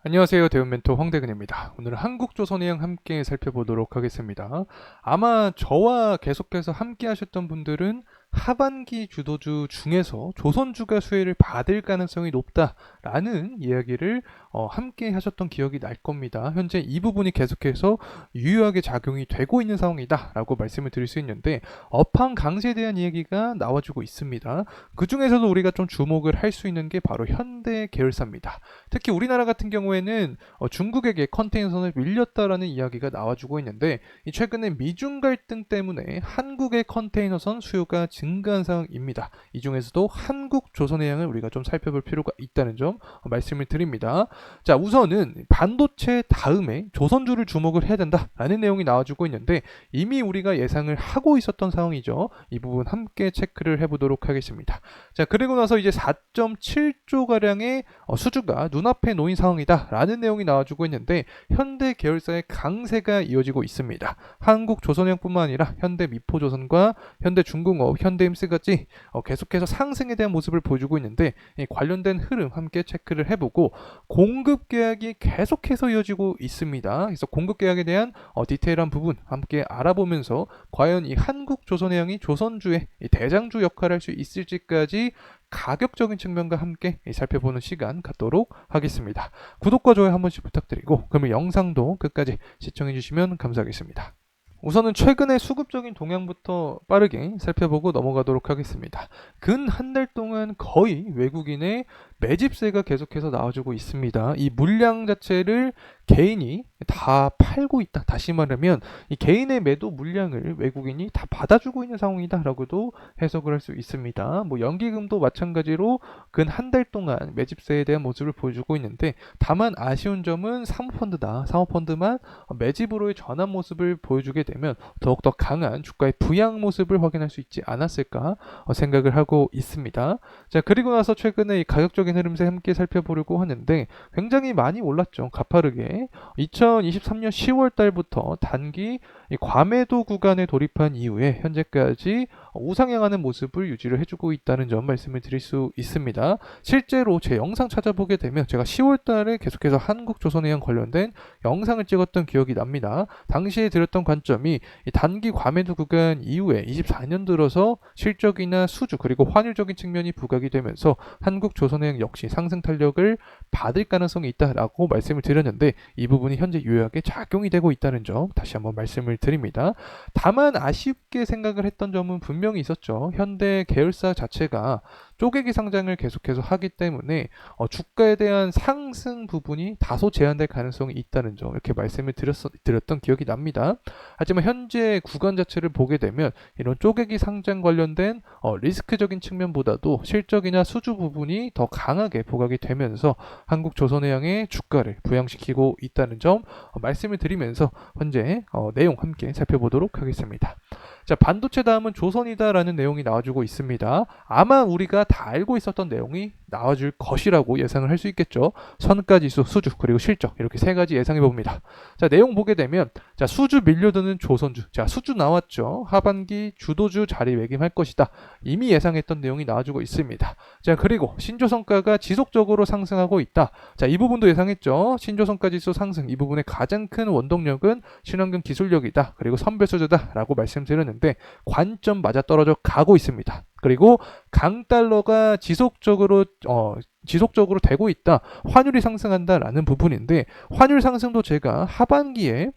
안녕하세요. 대운 멘토 황대근입니다. 오늘은 한국조선해양 함께 살펴보도록 하겠습니다. 아마 저와 계속해서 함께 하셨던 분들은 하반기 주도주 중에서 조선주가 수혜를 받을 가능성이 높다라는 이야기를 함께 하셨던 기억이 날 겁니다. 현재 이 부분이 계속해서 유효하게 작용이 되고 있는 상황이다라고 말씀을 드릴 수 있는데 업황 강세에 대한 이야기가 나와주고 있습니다. 그 중에서도 우리가 좀 주목을 할 수 있는 게 바로 현대 계열사입니다. 특히 우리나라 같은 경우에는 중국에게 컨테이너선을 밀렸다라는 이야기가 나와주고 있는데 최근에 미중 갈등 때문에 한국의 컨테이너선 수요가 증가한 상황입니다. 이 중에서도 한국 조선해양을 우리가 좀 살펴볼 필요가 있다는 점 말씀을 드립니다. 자, 우선은 반도체 다음에 조선주를 주목을 해야 된다라는 내용이 나와주고 있는데 이미 우리가 예상을 하고 있었던 상황이죠. 이 부분 함께 체크를 해보도록 하겠습니다. 자, 그리고 나서 이제 4.7조 가량의 수주가 눈앞에 놓인 상황이다라는 내용이 나와주고 있는데 현대 계열사의 강세가 이어지고 있습니다. 한국 조선해양뿐만 아니라 현대 미포조선과 현대 중공업, 현대임스까지 계속해서 상승에 대한 모습을 보여주고 있는데 관련된 흐름 함께 체크를 해보고 공급 계약이 계속해서 이어지고 있습니다. 그래서 공급 계약에 대한 디테일한 부분 함께 알아보면서 과연 이 한국 조선해양이 조선주의 대장주 역할을 할 수 있을지까지 가격적인 측면과 함께 살펴보는 시간 갖도록 하겠습니다. 구독과 좋아요 한 번씩 부탁드리고 그러면 영상도 끝까지 시청해 주시면 감사하겠습니다. 우선은 최근의 수급적인 동향부터 빠르게 살펴보고 넘어가도록 하겠습니다. 근 한 달 동안 거의 외국인의 매집세가 계속해서 나와주고 있습니다. 이 물량 자체를 개인이 다 팔고 있다. 다시 말하면 이 개인의 매도 물량을 외국인이 다 받아주고 있는 상황이다라고도 해석을 할 수 있습니다. 뭐 연기금도 마찬가지로 근 한 달 동안 매집세에 대한 모습을 보여주고 있는데 다만 아쉬운 점은 사모펀드다. 사모펀드만 매집으로의 전환 모습을 보여주게 되면 더욱더 강한 주가의 부양 모습을 확인할 수 있지 않았을까 생각을 하고 있습니다. 자, 그리고 나서 최근에 이 가격적인 흐름세 함께 살펴보려고 하는데 굉장히 많이 올랐죠. 가파르게 2023년 10월 달부터 단기 과매도 구간에 돌입한 이후에 현재까지 우상향하는 모습을 유지를 해주고 있다는 점 말씀을 드릴 수 있습니다. 실제로 제 영상 찾아보게 되면 제가 10월 달에 계속해서 한국조선해양 관련된 영상을 찍었던 기억이 납니다. 당시에 드렸던 관점이 이 단기 과매도 구간 이후에 24년 들어서 실적이나 수주 그리고 환율적인 측면이 부각이 되면서 한국조선해양 역시 상승 탄력을 받을 가능성이 있다라고 말씀을 드렸는데 이 부분이 현재 유효하게 작용이 되고 있다는 점 다시 한번 말씀을 드립니다. 다만 아쉽게 생각을 했던 점은 분명히 있었죠. 현대 계열사 자체가 쪼개기 상장을 계속해서 하기 때문에 주가에 대한 상승 부분이 다소 제한될 가능성이 있다는 점 이렇게 말씀을 드렸던 기억이 납니다. 하지만 현재 구간 자체를 보게 되면 이런 쪼개기 상장 관련된 리스크적인 측면보다도 실적이나 수주 부분이 더 강하게 부각이 되면서 한국조선해양의 주가를 부양시키고 있다는 점 말씀을 드리면서 현재 내용 함께 살펴보도록 하겠습니다. 자, 반도체 다음은 조선이다라는 내용이 나와주고 있습니다. 아마 우리가 다 알고 있었던 내용이 나와줄 것이라고 예상을 할 수 있겠죠. 선가지수, 수주, 그리고 실적 이렇게 세 가지 예상해 봅니다. 자, 내용 보게 되면 자, 수주 밀려드는 조선주. 자, 수주 나왔죠. 하반기 주도주 자리매김할 것이다. 이미 예상했던 내용이 나와주고 있습니다. 자, 그리고 신조선가가 지속적으로 상승하고 있다. 자, 이 부분도 예상했죠. 신조선가 지수 상승 이 부분의 가장 큰 원동력은 친환경 기술력이다. 그리고 선별수주다라고 말씀드렸는데 관점 맞아 떨어져 가고 있습니다. 그리고 강달러가 지속적으로 되고 있다. 환율이 상승한다라는 부분인데 환율 상승도 제가 하반기에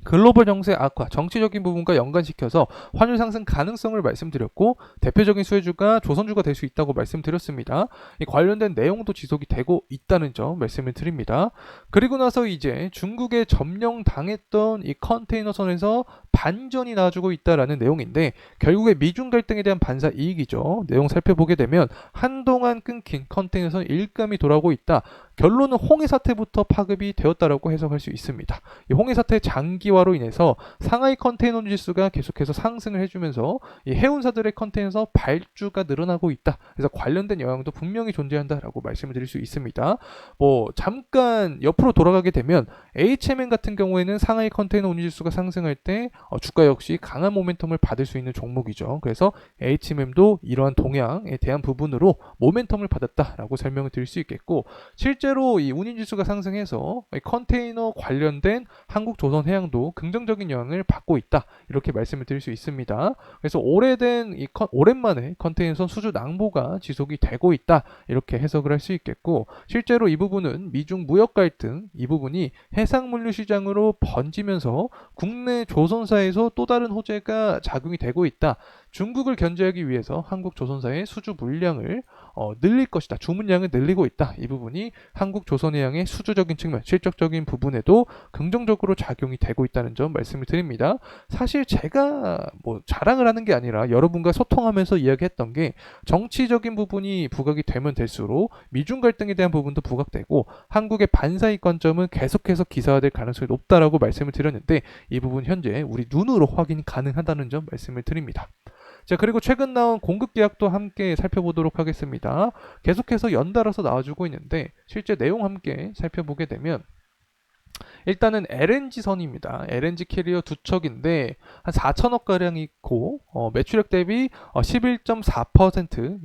글로벌 정세 악화, 정치적인 부분과 연관시켜서 환율 상승 가능성을 말씀드렸고 대표적인 수혜주가 조선주가 될 수 있다고 말씀드렸습니다. 이 관련된 내용도 지속이 되고 있다는 점 말씀을 드립니다. 그리고 나서 이제 중국에 점령당했던 이 컨테이너선에서 반전이 나와주고 있다라는 내용인데 결국에 미중 갈등에 대한 반사 이익이죠. 내용 살펴보게 되면 한동안 끊긴 컨테이너선 일감이 돌아오고 있다. 결론은 홍해 사태부터 파급이 되었다라고 해석할 수 있습니다. 이 홍해 사태 장기화로 인해서 상하이 컨테이너 지수가 계속해서 상승을 해주면서 이 해운사들의 컨테이너 발주가 늘어나고 있다. 그래서 관련된 영향도 분명히 존재한다라고 말씀을 드릴 수 있습니다. 뭐 잠깐 옆으로 돌아가게 되면 HMN 같은 경우에는 상하이 컨테이너 운임 지수가 상승할 때 주가 역시 강한 모멘텀을 받을 수 있는 종목이죠. 그래서 HMM도 이러한 동향에 대한 부분으로 모멘텀을 받았다라고 설명을 드릴 수 있겠고, 실제로 이 운임지수가 상승해서 컨테이너 관련된 한국조선해양도 긍정적인 영향을 받고 있다, 이렇게 말씀을 드릴 수 있습니다. 그래서 오랜만에 컨테이너선 수주 낭보가 지속이 되고 있다, 이렇게 해석을 할 수 있겠고, 실제로 이 부분은 미중 무역 갈등 이 부분이 해상물류 시장으로 번지면서 국내 조선사에서 또 다른 호재가 작용이 되고 있다. 중국을 견제하기 위해서 한국 조선사의 수주 물량을 늘릴 것이다. 주문량을 늘리고 있다. 이 부분이 한국 조선해양의 수주적인 측면, 실적적인 부분에도 긍정적으로 작용이 되고 있다는 점 말씀을 드립니다. 사실 제가 자랑을 하는 게 아니라 여러분과 소통하면서 이야기했던 게, 정치적인 부분이 부각이 되면 될수록 미중 갈등에 대한 부분도 부각되고 한국의 반사이익 관점은 계속해서 기사화될 가능성이 높다라고 말씀을 드렸는데, 이 부분 현재 우리 눈으로 확인이 가능하다는 점 말씀을 드립니다. 자, 그리고 최근 나온 공급 계약도 함께 살펴보도록 하겠습니다. 계속해서 연달아서 나와주고 있는데, 실제 내용 함께 살펴보게 되면, 일단은 LNG선입니다. LNG 캐리어 두 척인데 한 4천억 가량 있고, 매출액 대비 11.4%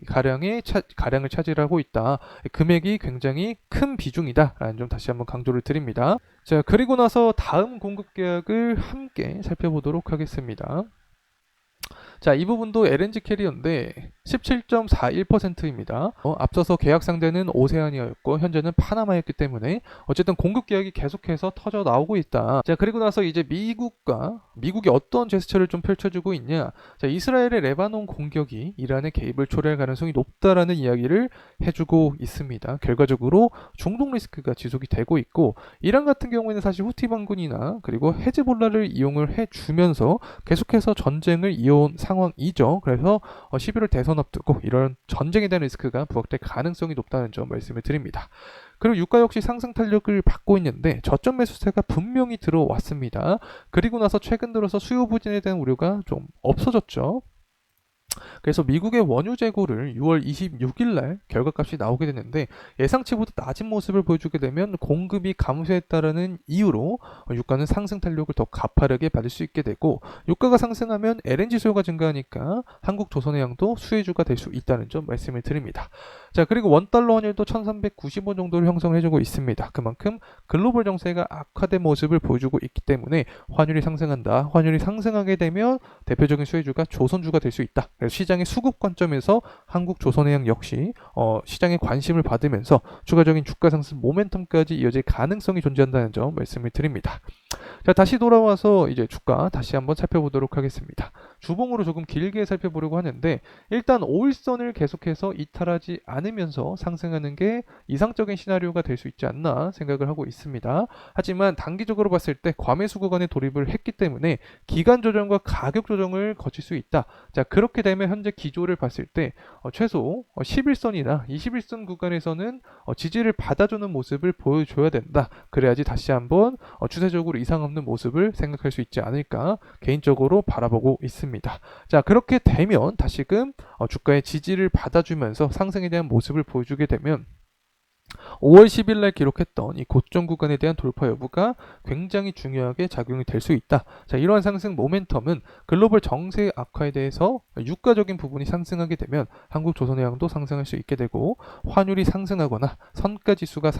가량을 차지하고 있다. 금액이 굉장히 큰 비중이다라는 점 다시 한번 강조를 드립니다. 자, 그리고 나서 다음 공급 계약을 함께 살펴보도록 하겠습니다. 자, 이 부분도 LNG 캐리어인데 17.41%입니다. 앞서서 계약 상대는 오세아니아였고 현재는 파나마였기 때문에 어쨌든 공급 계약이 계속해서 터져 나오고 있다. 자, 그리고 나서 이제 미국이 어떤 제스처를 좀 펼쳐주고 있냐. 자, 이스라엘의 레바논 공격이 이란의 개입을 초래할 가능성이 높다라는 이야기를 해주고 있습니다. 결과적으로 중동 리스크가 지속이 되고 있고, 이란 같은 경우에는 사실 후티 반군이나 그리고 헤즈볼라를 이용을 해주면서 계속해서 전쟁을 이어온 상황이죠. 그래서 11월 대선 앞두고 이런 전쟁에 대한 리스크가 부각될 가능성이 높다는 점 말씀을 드립니다. 그리고 유가 역시 상승 탄력을 받고 있는데 저점 매수세가 분명히 들어왔습니다. 그리고 나서 최근 들어서 수요 부진에 대한 우려가 좀 없어졌죠. 그래서 미국의 원유 재고를 6월 26일 날 결과값이 나오게 됐는데, 예상치보다 낮은 모습을 보여주게 되면 공급이 감소했다라는 이유로 유가는 상승 탄력을 더 가파르게 받을 수 있게 되고, 유가가 상승하면 LNG 수요가 증가하니까 한국 조선해양도 수혜주가 될 수 있다는 점 말씀을 드립니다. 자, 그리고 원달러 환율도 1390원 정도를 형성해주고 있습니다. 그만큼 글로벌 정세가 악화된 모습을 보여주고 있기 때문에 환율이 상승한다. 환율이 상승하게 되면 대표적인 수혜주가 조선주가 될 수 있다. 그래서 시장의 수급 관점에서 한국 조선해양 역시 시장의 관심을 받으면서 추가적인 주가 상승 모멘텀까지 이어질 가능성이 존재한다는 점 말씀을 드립니다. 자, 다시 돌아와서 이제 주가 다시 한번 살펴보도록 하겠습니다. 주봉으로 조금 길게 살펴보려고 하는데, 일단 5일선을 계속해서 이탈하지 않으면서 상승하는 게 이상적인 시나리오가 될 수 있지 않나 생각을 하고 있습니다. 하지만 단기적으로 봤을 때 과매수 구간에 돌입을 했기 때문에 기간 조정과 가격 조정을 거칠 수 있다. 자, 그렇게 되면 현재 기조를 봤을 때 최소 11선이나 21선 구간에서는 지지를 받아주는 모습을 보여줘야 된다. 그래야지 다시 한번 추세적으로 이상 없는 모습을 생각할 수 있지 않을까 개인적으로 바라보고 있습니다. 자, 그렇게 되면 다시금 주가의 지지를 받아주면서 상승에 대한 모습을 보여주게 되면 5월 10일 날 기록했던 이 고점 구간에 대한 돌파 여부가 굉장히 중요하게 작용이 될 수 있다. 자, 이러한 상승 모멘텀은 글로벌 정세 악화에 대해서 유가적인 부분이 상승하게 되면 한국 조선해양도 상승할 수 있게 되고, 환율이 상승하거나 선가지수가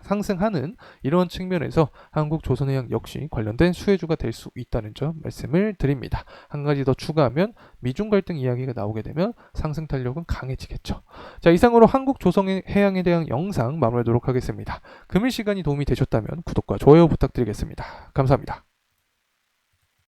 상승하는 이런 측면에서 한국 조선해양 역시 관련된 수혜주가 될 수 있다는 점 말씀을 드립니다. 한 가지 더 추가하면 미중 갈등 이야기가 나오게 되면 상승 탄력은 강해지겠죠. 자, 이상으로 한국 조선해양에 대한 영상 마무리하도록 하겠습니다. 금일 시간이 도움이 되셨다면 구독과 좋아요 부탁드리겠습니다. 감사합니다.